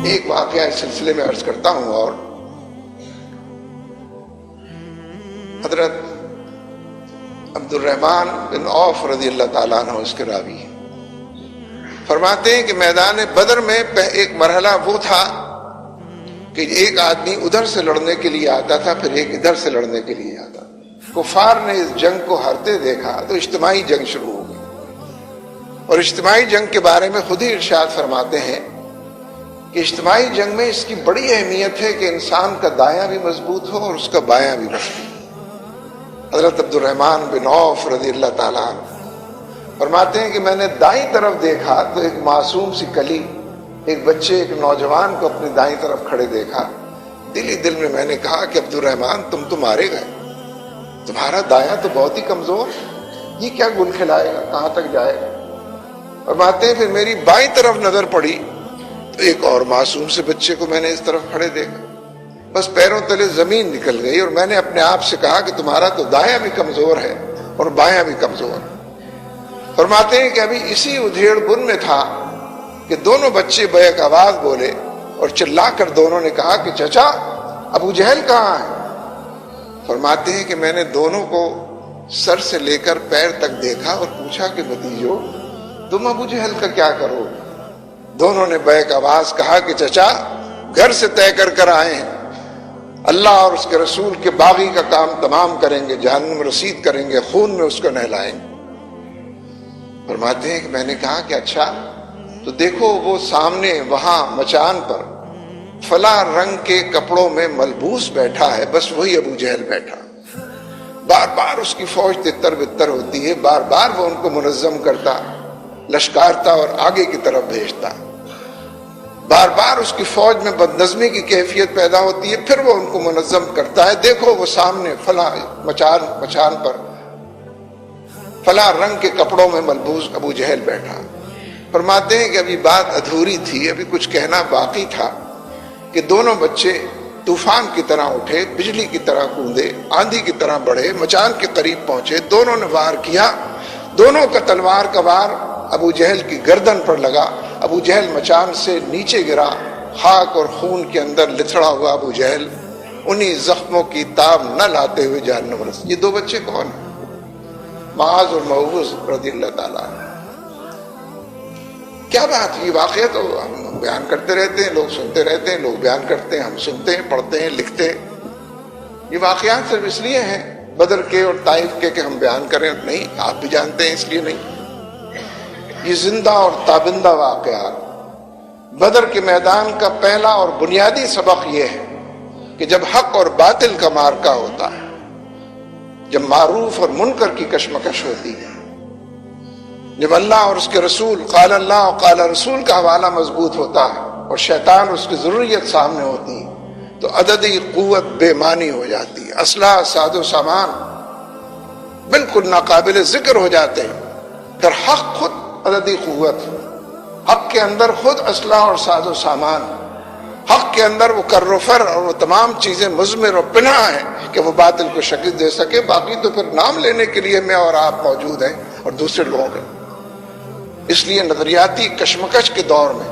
ایک واقعہ اس سلسلے میں عرض کرتا ہوں، اور حضرت عبد الرحمن بن عوف رضی اللہ تعالیٰ عنہ اس کے راوی ہیں، فرماتے ہیں کہ میدان بدر میں ایک مرحلہ وہ تھا کہ ایک آدمی ادھر سے لڑنے کے لیے آتا تھا، پھر ایک ادھر سے لڑنے کے لیے آتا. کفار نے اس جنگ کو ہارتے دیکھا تو اجتماعی جنگ شروع ہو گئی، اور اجتماعی جنگ کے بارے میں خود ہی ارشاد فرماتے ہیں کہ اجتماعی جنگ میں اس کی بڑی اہمیت ہے کہ انسان کا دایاں بھی مضبوط ہو اور اس کا بایاں بھی مضبوط ہو. حضرت عبد الرحمن بن عوف رضی اللہ تعالیٰ عنہ فرماتے ہیں کہ میں نے دائیں طرف دیکھا تو ایک معصوم سی کلی، ایک بچے، ایک نوجوان کو اپنی دائیں طرف کھڑے دیکھا. دل ہی دل میں نے کہا کہ عبد الرحمن تم تو مارے گئے، تمہارا دایاں تو بہت ہی کمزور، یہ کیا گل کھلائے گا، کہاں تک جائے گا. فرماتے ہیں پھر میری بائیں طرف نظر پڑی تو ایک اور معصوم سے بچے کو میں نے اس طرف کھڑے دیکھا، بس پیروں تلے زمین نکل گئی، اور میں نے اپنے آپ سے کہا کہ تمہارا تو دایاں بھی کمزور ہے اور بایاں بھی کمزور ہے. فرماتے ہیں کہ ابھی اسی ادھیڑ بن میں تھا کہ دونوں بچے بیک آواز بولے اور چلا کر دونوں نے کہا کہ چچا ابو جہل کہاں ہے. فرماتے ہیں کہ میں نے دونوں کو سر سے لے کر پیر تک دیکھا اور پوچھا کہ بھتیجو تم ابو جہل کا کیا کرو. دونوں نے بیک آواز کہا کہ چچا گھر سے طے کر کر آئے ہیں، اللہ اور اس کے رسول کے باغی کا کام تمام کریں گے، جہنم رسید کریں گے، خون میں اس کو نہلائیں گے. فرماتے ہیں کہ میں نے کہا کہ اچھا تو دیکھو وہ سامنے وہاں مچان پر فلاں رنگ کے کپڑوں میں ملبوس بیٹھا ہے، بس وہی ابو جہل بیٹھا. بار بار اس کی فوج تتر بتر ہوتی ہے، بار بار وہ ان کو منظم کرتا، لشکارتا اور آگے کی طرف بھیجتا. بار بار اس کی فوج میں بدنظمی کی کیفیت پیدا ہوتی ہے، پھر وہ ان کو منظم کرتا ہے. دیکھو وہ سامنے فلاں مچان پر فلاں رنگ کے کپڑوں میں ملبوس ابو جہل بیٹھا. فرماتے ہیں کہ ابھی بات ادھوری تھی، ابھی کچھ کہنا باقی تھا کہ دونوں بچے طوفان کی طرح اٹھے، بجلی کی طرح کوندے، آندھی کی طرح بڑھے، مچان کے قریب پہنچے. دونوں نے وار کیا، دونوں کا تلوار کا وار ابو جہل کی گردن پر لگا. ابو جہل مچان سے نیچے گرا، خاک اور خون کے اندر لتھڑا ہوا ابو جہل انہی زخموں کی تاب نہ لاتے ہوئے جہنم رس. یہ دو بچے کون ہیں؟ معاذ اور موعوذ رضی اللہ تعالیٰ عنہ. کیا بات، یہ واقعہ تو ہم بیان کرتے رہتے ہیں، لوگ سنتے رہتے ہیں، لوگ بیان کرتے ہیں، ہم سنتے ہیں، پڑھتے ہیں، لکھتے ہیں. یہ واقعات صرف اس لیے ہیں بدر کے اور طائف کے کہ ہم بیان کریں؟ نہیں، آپ بھی جانتے ہیں، اس لیے نہیں. یہ زندہ اور تابندہ واقعات. بدر کے میدان کا پہلا اور بنیادی سبق یہ ہے کہ جب حق اور باطل کا معرکہ ہوتا ہے، جب معروف اور منکر کی کشمکش ہوتی ہے، جب اللہ اور اس کے رسول، قال اللہ اور قال رسول کا حوالہ مضبوط ہوتا ہے اور شیطان اس کی ضروریت سامنے ہوتی ہے، تو عددی قوت بے معنی ہو جاتی ہے. اسلحہ، ساز و سامان بالکل ناقابل ذکر ہو جاتے ہیں. در حق خود عددی قوت، حق کے اندر خود اسلحہ اور ساز و سامان، حق کے اندر وہ کر و فر اور وہ تمام چیزیں مضمر و پناہ ہیں کہ وہ باطل کو شکست دے سکے. باقی تو پھر نام لینے کے لیے میں اور آپ موجود ہیں اور دوسرے لوگ ہیں. اس لیے نظریاتی کشمکش کے دور میں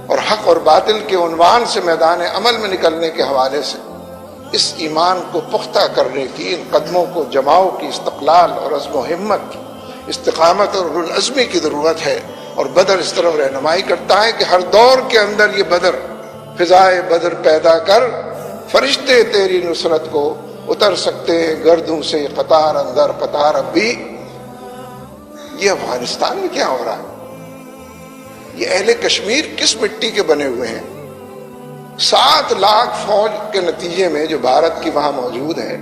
اور حق اور باطل کے عنوان سے میدان عمل میں نکلنے کے حوالے سے اس ایمان کو پختہ کرنے کی، ان قدموں کو جماؤ کی، استقلال اور عزم و ہمت کی، استقامت اور العزمی کی ضرورت ہے. اور بدر اس طرح رہنمائی کرتا ہے کہ ہر دور کے اندر یہ بدر، فضائے بدر پیدا کر، فرشتے تیری نصرت کو اتر سکتے ہیں گردوں سے قطار اندر قطار اب بھی. یہ افغانستان میں کیا ہو رہا ہے؟ یہ اہل کشمیر کس مٹی کے بنے ہوئے ہیں؟ 7 لاکھ فوج کے نتیجے میں جو بھارت کی وہاں موجود ہے،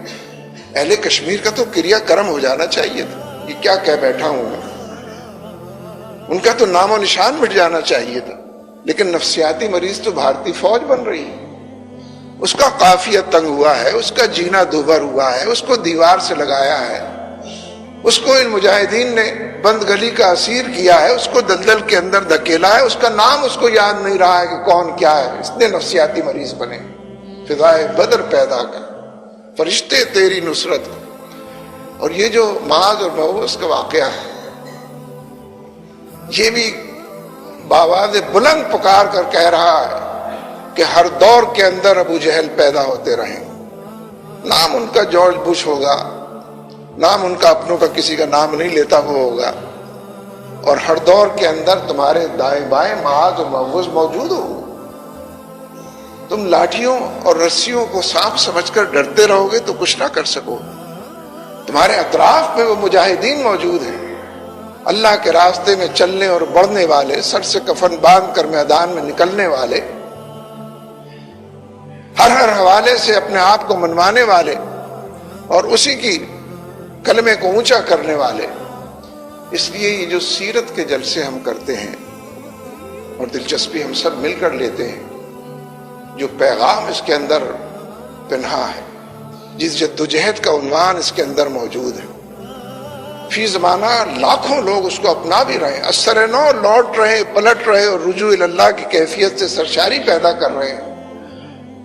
اہل کشمیر کا تو کریا کرم ہو جانا چاہیے تھا. یہ کیا کہہ بیٹھا ہوں میں، ان کا تو نام و نشان مٹ جانا چاہیے تھا. لیکن نفسیاتی مریض تو بھارتی فوج بن رہی ہے. اس کا قافیہ تنگ ہوا ہے، اس کا جینا دوبر ہوا ہے، اس کو دیوار سے لگایا ہے، اس کو ان مجاہدین نے بند گلی کا اسیر کیا ہے، اس کو دلدل کے اندر دھکیلا ہے، اس کا نام اس کو یاد نہیں رہا ہے کہ کون کیا ہے. اس نے نفسیاتی مریض بنے. فضائے بدر پیدا کر، فرشتے تیری نصرت کو. اور یہ جو معاذ اور موعوذ کا واقعہ ہے، یہ بھی بآواز بلند پکار کر کہہ رہا ہے کہ ہر دور کے اندر ابو جہل پیدا ہوتے رہیں، نام ان کا جارج بش ہوگا، نام ان کا اپنوں کا کسی کا نام نہیں لیتا وہ ہوگا، اور ہر دور کے اندر تمہارے دائیں بائیں معاذ اور معوذ موجود ہو. تم لاٹھیوں اور رسیوں کو سانپ سمجھ کر ڈرتے رہو گے تو کچھ نہ کر سکو. تمہارے اطراف میں وہ مجاہدین موجود ہیں، اللہ کے راستے میں چلنے اور بڑھنے والے، سر سے کفن باندھ کر میدان میں نکلنے والے، ہر حوالے سے اپنے آپ کو منوانے والے اور اسی کی کلمے کو اونچا کرنے والے. اس لیے یہ جو سیرت کے جلسے ہم کرتے ہیں اور دلچسپی ہم سب مل کر لیتے ہیں، جو پیغام اس کے اندر پنہا ہے، جس جدوجہد کا عنوان اس کے اندر موجود ہے، فی زمانہ لاکھوں لوگ اس کو اپنا بھی رہے ہیں، اثر نو لوٹ رہے، پلٹ رہے اور رجوع اللہ کی کیفیت سے سرشاری پیدا کر رہے ہیں.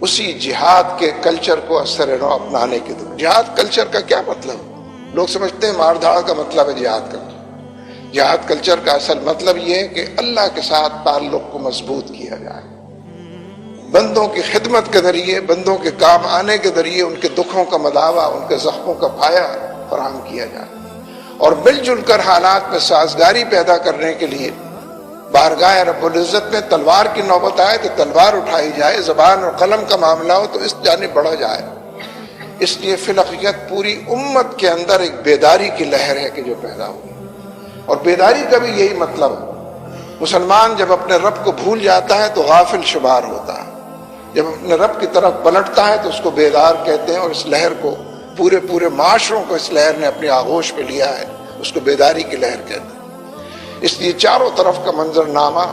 اسی جہاد کے کلچر کو اثر نو اپنانے کے دور. جہاد کلچر کا کیا مطلب؟ لوگ سمجھتے ہیں مار دھاڑ کا مطلب ہے جہاد کلچر. جہاد کلچر کا اصل مطلب یہ ہے کہ اللہ کے ساتھ تعلق کو مضبوط کیا جائے، بندوں کی خدمت کے ذریعے، بندوں کے کام آنے کے ذریعے ان کے دکھوں کا مداوع، ان کے زخموں کا پھایا فراہم کیا جائے، اور مل جل کر حالات میں سازگاری پیدا کرنے کے لیے بارگاہ رب العزت میں تلوار کی نوبت آئے تو تلوار اٹھائی جائے، زبان اور قلم کا معاملہ ہو تو اس جانب بڑھا جائے. اس لیے فی الحقیقت پوری امت کے اندر ایک بیداری کی لہر ہے کہ جو پیدا ہوئی، اور بیداری کا بھی یہی مطلب ہے. مسلمان جب اپنے رب کو بھول جاتا ہے تو غافل شمار ہوتا ہے، جب اپنے رب کی طرف پلٹتا ہے تو اس کو بیدار کہتے ہیں، اور اس لہر کو پورے معاشروں کو اس لہر نے اپنی آغوش میں لیا ہے، اس کو بیداری کی لہر کہتے ہیں. اس لیے چاروں طرف کا منظرنامہ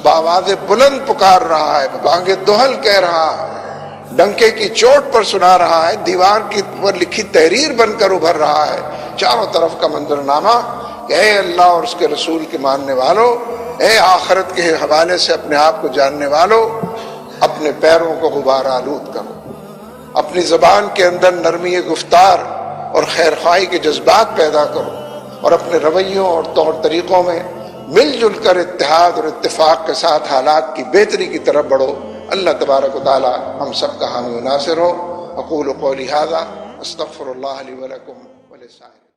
بآواز بلند پکار رہا ہے، بانگے دہل کہہ رہا ہے، ڈنکے کی چوٹ پر سنا رہا ہے، دیوار کی پر لکھی تحریر بن کر ابھر رہا ہے. چاروں طرف کا منظرنامہ کہ اے اللہ اور اس کے رسول کے ماننے والوں، اے آخرت کے حوالے سے اپنے آپ کو جاننے والوں، اپنے پیروں کو غبار آلود کرو، اپنی زبان کے اندر نرمی گفتار اور خیرخواہی کے جذبات پیدا کرو، اور اپنے رویوں اور طور طریقوں میں مل جل کر اتحاد اور اتفاق کے ساتھ حالات کی بہتری کی طرف بڑھو. اللہ تبارک و تعالی ہم سب کا حامی و ناصر ہو. اقول قولی ھذا استغفر اللہ لی ولکم ولسائر